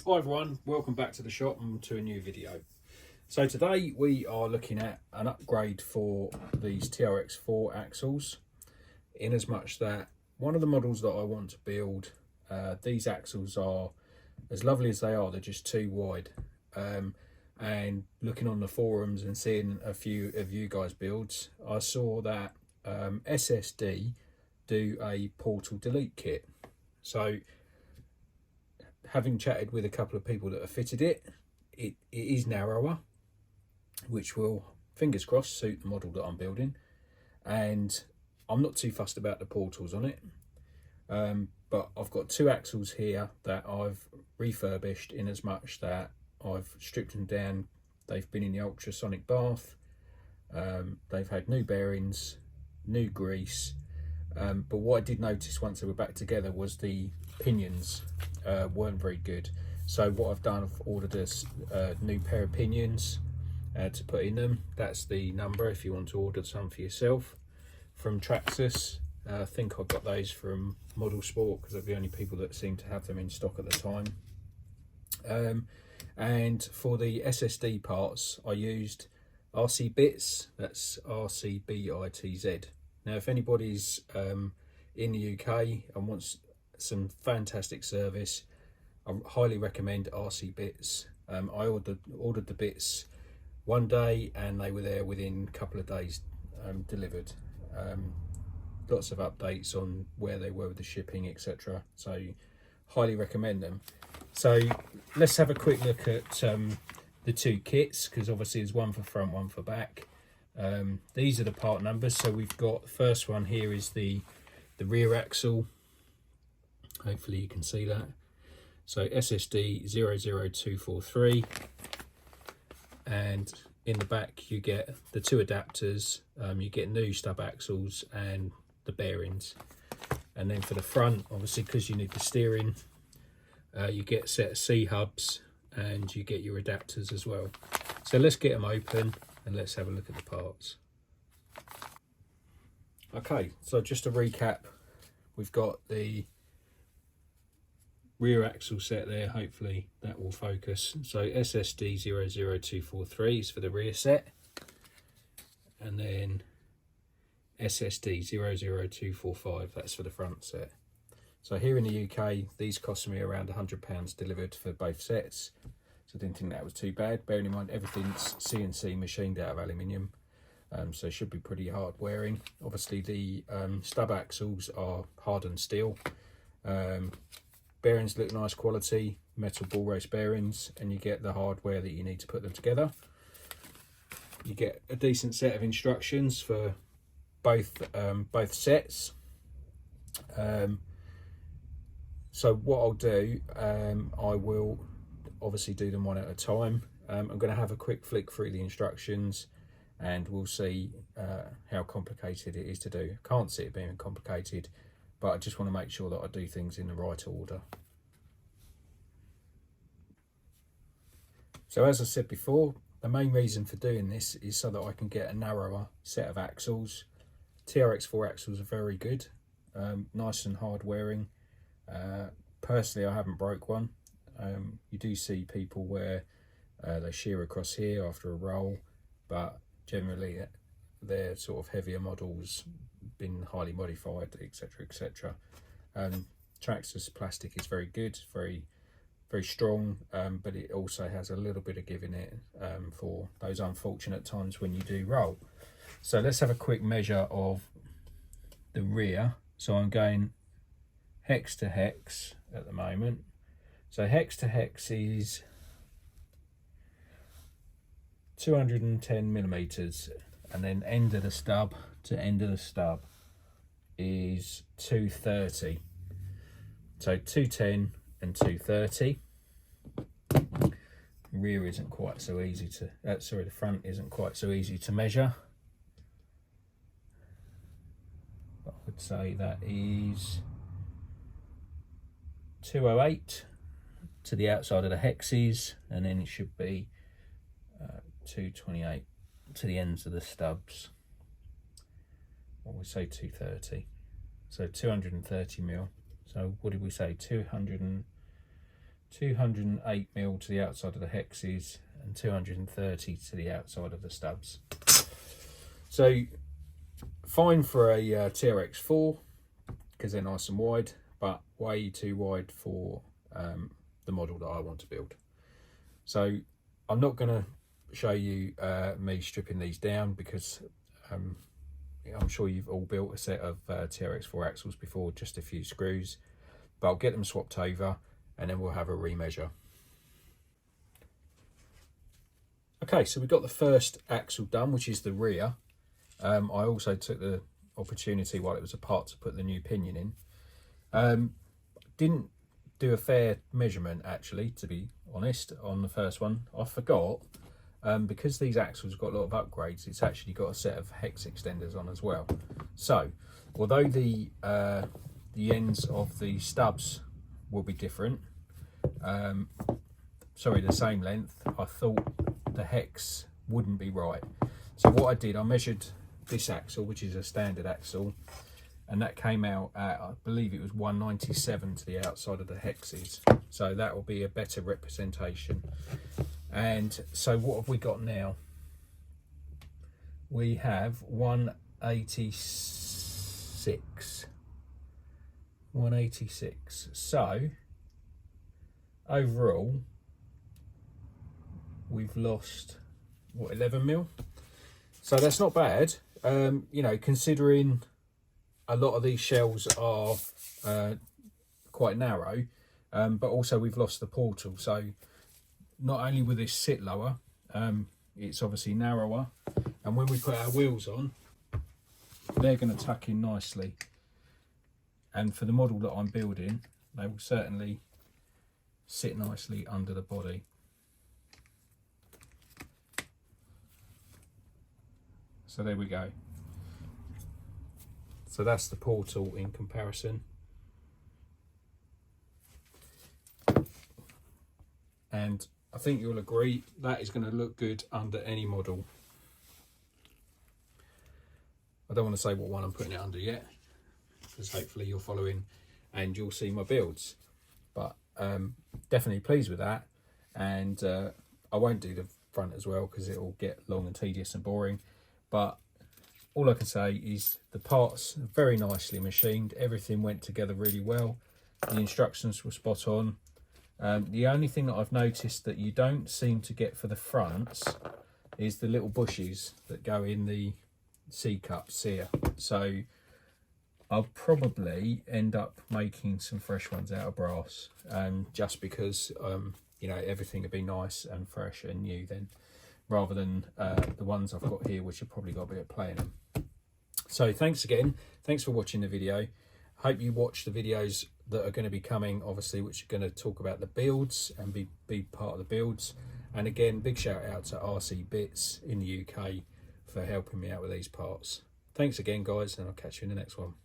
Hi everyone, welcome back to the shop and to a new video. So today we are looking at an upgrade for these TRX4 axles, in as much that one of the models that I want to build, these axles are, as lovely as they are, they're just too wide. And looking on the forums and seeing a few of you guys builds, I saw that SSD do a portal delete kit. So having chatted with a couple of people that have fitted it, it is narrower, which will, fingers crossed, suit the model that I'm building. And I'm not too fussed about the portals on it. But I've got two axles here that I've refurbished, in as much that I've stripped them down. They've been in the ultrasonic bath. They've had new bearings, new grease. But what I did notice once they were back together was the pinions weren't very good. So what I've done, I've ordered a new pair of pinions to put in them. That's the number if you want to order some for yourself, from Traxxas. I think I got those from Model Sport because they're the only people that seem to have them in stock at the time. And for the SSD parts, I used RC Bits. That's RCBITZ. Now, if anybody's in the UK and wants some fantastic service, I highly recommend RC Bits. I ordered the bits one day and they were there within a couple of days, delivered. Lots of updates on where they were with the shipping, etc. So highly recommend them. So let's have a quick look at the two kits, because obviously there's one for front, one for back. These are the part numbers. So we've got, the first one here is the rear axle. Hopefully you can see that. So SSD 00243, and in the back you get the two adapters. You get new stub axles and the bearings. And then for the front, obviously because you need the steering, you get a set of C hubs and you get your adapters as well. So let's get them open and let's have a look at the parts. Okay, so just to recap, we've got the rear axle set there. Hopefully that will focus. So SSD 00243 is for the rear set, and then SSD 00245, that's for the front set. So here in the UK, these cost me around £100 delivered for both sets. So I didn't think that was too bad, bearing in mind everything's CNC machined out of aluminium, so it should be pretty hard wearing. Obviously the stub axles are hardened steel. Bearings look nice quality, metal ball race bearings, and you get the hardware that you need to put them together. You get a decent set of instructions for both sets. So what I'll do, I will obviously do them one at a time. I'm going to have a quick flick through the instructions and we'll see how complicated it is to do. Can't see it being complicated, but I just want to make sure that I do things in the right order. So as I said before, the main reason for doing this is so that I can get a narrower set of axles. TRX4 axles are very good, nice and hard wearing. Personally, I haven't broke one. You do see people where they shear across here after a roll, but generally they're sort of heavier models, been highly modified, etc, etc. Traxxas plastic is very good, very strong, but it also has a little bit of give in it for those unfortunate times when you do roll. So let's have a quick measure of the rear. So I'm going hex to hex at the moment. So hex to hex is 210 millimeters, and then end of the stub to end of the stub is 230. So 210 and 230. Rear isn't quite so easy to, the front isn't quite so easy to measure. But I would say that is 208 to the outside of the hexes, and then it should be 228 to the ends of the stubs. Or we say 230. So 230 mil. So what did we say? 200 and 208mm to the outside of the hexes and 230 to the outside of the stubs. So fine for a TRX4 because they're nice and wide, but way too wide for the model that I want to build. So I'm not going to show you me stripping these down because I'm sure you've all built a set of TRX4 axles before, just a few screws, but I'll get them swapped over and then we'll have a remeasure. Okay, so we've got the first axle done, which is the rear. I also took the opportunity while it was apart to put the new pinion in. Didn't do a fair measurement actually, to be honest, on the first one. I forgot, because these axles have got a lot of upgrades, it's actually got a set of hex extenders on as well. So although the ends of the stubs will be different, sorry, the same length, I thought the hex wouldn't be right. So what I did, I measured this axle, which is a standard axle, and that came out at, I believe it was 197 to the outside of the hexes. So that will be a better representation. And so what have we got now? We have 186. So overall, we've lost, what, 11mm? So that's not bad, you know, considering a lot of these shells are quite narrow, but also we've lost the portal. So not only will this sit lower, it's obviously narrower, and when we put our wheels on, they're going to tuck in nicely. And for the model that I'm building, they will certainly sit nicely under the body. So there we go. So that's the portal in comparison. And I think you'll agree that is going to look good under any model. I don't want to say what one I'm putting it under yet, because hopefully you're following and you'll see my builds. But definitely pleased with that. And I won't do the front as well because it will get long and tedious and boring. But all I can say is the parts are very nicely machined. Everything went together really well. The instructions were spot on. The only thing that I've noticed that you don't seem to get for the fronts is the little bushes that go in the C-cups here. So I'll probably end up making some fresh ones out of brass, just because you know, everything would be nice and fresh and new then, rather than the ones I've got here, which have probably got a bit of play in them. So thanks again, thanks for watching the video. Hope you watch the videos that are going to be coming, obviously, which are going to talk about the builds and be part of the builds. And again, big shout out to RC Bits in the UK for helping me out with these parts. Thanks again, guys, and I'll catch you in the next one.